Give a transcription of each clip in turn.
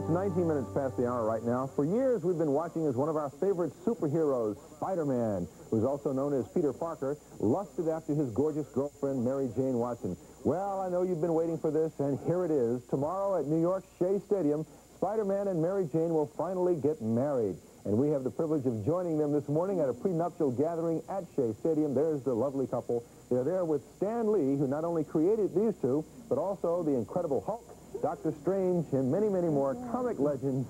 It's 19 minutes past the hour right now. For years, we've been watching as one of our favorite superheroes, Spider-Man, who's also known as Peter Parker, lusted after his gorgeous girlfriend, Mary Jane Watson. Well, I know you've been waiting for this, and here it is. Tomorrow at New York's Shea Stadium, Spider-Man and Mary Jane will finally get married. And we have the privilege of joining them this morning at a prenuptial gathering at Shea Stadium. There's the lovely couple. They're there with Stan Lee, who not only created these two, but also the Incredible Hulk, Dr. Strange, and many, many more comic legends.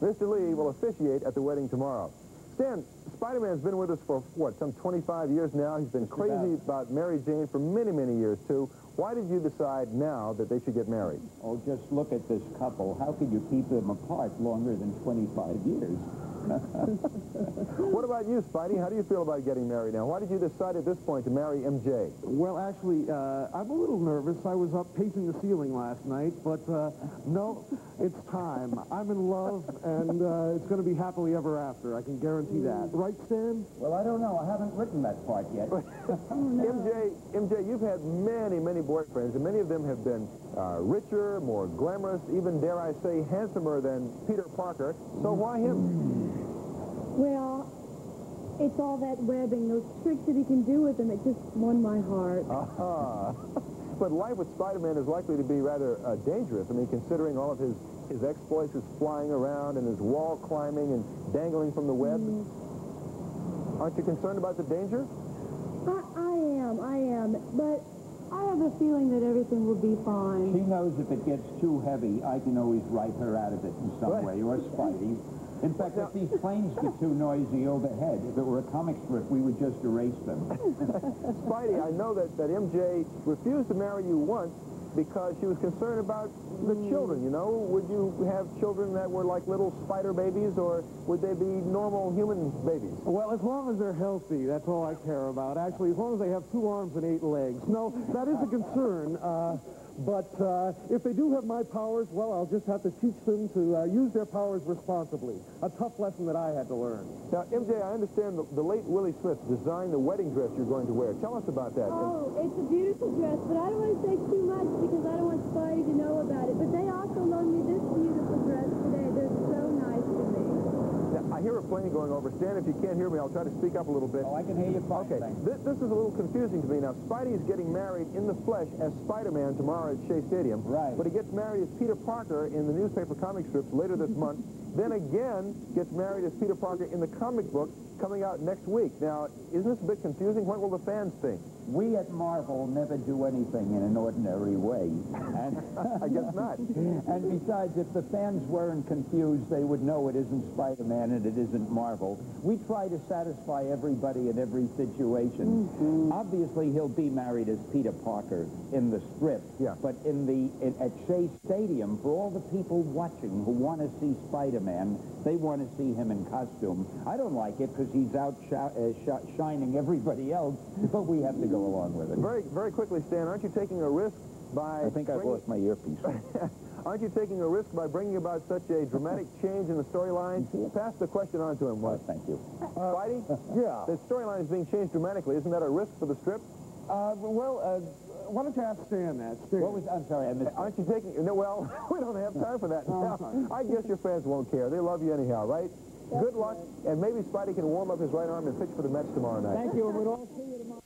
Mr. Lee will officiate at the wedding tomorrow. Stan, Spider-Man's been with us for, what, some 25 years now. He's been crazy about Mary Jane for many, many years, too. Why did you decide now that they should get married? Oh, just look at this couple. How could you keep them apart longer than 25 years? What about you, Spidey? How do you feel about getting married now? Why did you decide at this point to marry MJ? Well, actually, I'm a little nervous. I was up pacing the ceiling last night, but no, it's time. I'm in love, and it's going to be happily ever after. I can guarantee that. Right, Stan? Well, I don't know. I haven't written that part yet. MJ, you've had many, many boyfriends, and many of them have been richer, more glamorous, even, dare I say, handsomer than Peter Parker. So why him? Well, it's all that webbing, those tricks that he can do with them. It just won my heart. But life with Spider-Man is likely to be rather dangerous. I mean, considering all of his exploits, his flying around and his wall climbing and dangling from the web. Aren't you concerned about the danger? I am. But I have a feeling that everything will be fine. She knows if it gets too heavy, I can always write her out of it in some way, or Spidey. In fact, if these planes get too noisy overhead, if it were a comic strip, we would just erase them. Spidey, I know that MJ refused to marry you once because she was concerned about the children, you know? Would you have children that were like little spider babies, or would they be normal human babies? Well, as long as they're healthy, that's all I care about. Actually, as long as they have 2 arms and 8 legs. No, that is a concern. But if they do have my powers, well, I'll just have to teach them to use their powers responsibly. A tough lesson that I had to learn. Now, MJ, I understand the late Willie Smith designed the wedding dress you're going to wear. Tell us about that. Oh, it's a beautiful dress, but I don't want to say too much because I don't want Spidey to know about it. But they also loaned me this beautiful dress today. They're so nice to me. Now, I hear a plane going over. Stan, if you can't hear me, I'll try to speak up a little bit. Oh, I can hear you fine. Okay, this is a little confusing to me. Now, Spidey is getting married in the flesh as Spider-Man tomorrow at Shea Stadium. Right. But he gets married as Peter Parker in the newspaper comic strips later this month. Then again gets married as Peter Parker in the comic book coming out next week. Now, isn't this a bit confusing? What will the fans think? We at Marvel never do anything in an ordinary way. And I guess not. And besides, if the fans weren't confused, they would know it isn't Spider-Man and it isn't Marvel. We try to satisfy everybody in every situation. Obviously, he'll be married as Peter Parker in the strip. Yeah. But at Shea Stadium, for all the people watching who want to see Spider-Man, they want to see him in costume. I don't like it because he's out shining everybody else, but we have to go along with it. Very, very quickly, Stan, aren't you taking a risk by... I think I've lost my earpiece. Aren't you taking a risk by bringing about such a dramatic change in the storyline? Pass the question on to him. Thank you. Spidey? Yeah. The storyline is being changed dramatically. Isn't that a risk for the strip? Why don't you ask Stan that? Stan. I'm sorry, I missed. Aren't you taking... No, well, we don't have time for that now. I guess your fans won't care. They love you anyhow, right? Good luck, and maybe Spidey can warm up his right arm and pitch for the Mets tomorrow night. Thank you, and we'll all see you tomorrow.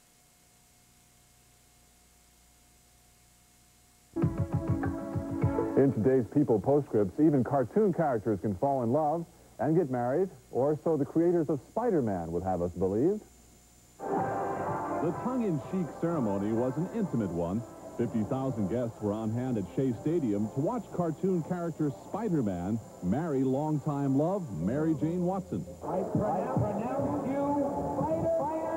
In today's People postscripts, even cartoon characters can fall in love and get married, or so the creators of Spider-Man would have us believe. The tongue-in-cheek ceremony was an intimate one. 50,000 guests were on hand at Shea Stadium to watch cartoon character Spider-Man marry longtime love Mary Jane Watson. I pronounce you Spider-Man.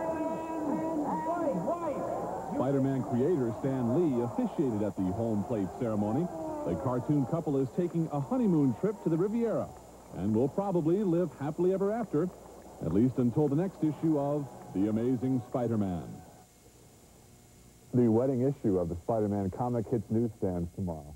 Spider-Man creator Stan Lee officiated at the home plate ceremony. The cartoon couple is taking a honeymoon trip to the Riviera and will probably live happily ever after, at least until the next issue of The Amazing Spider-Man. The wedding issue of the Spider-Man comic hits newsstands tomorrow.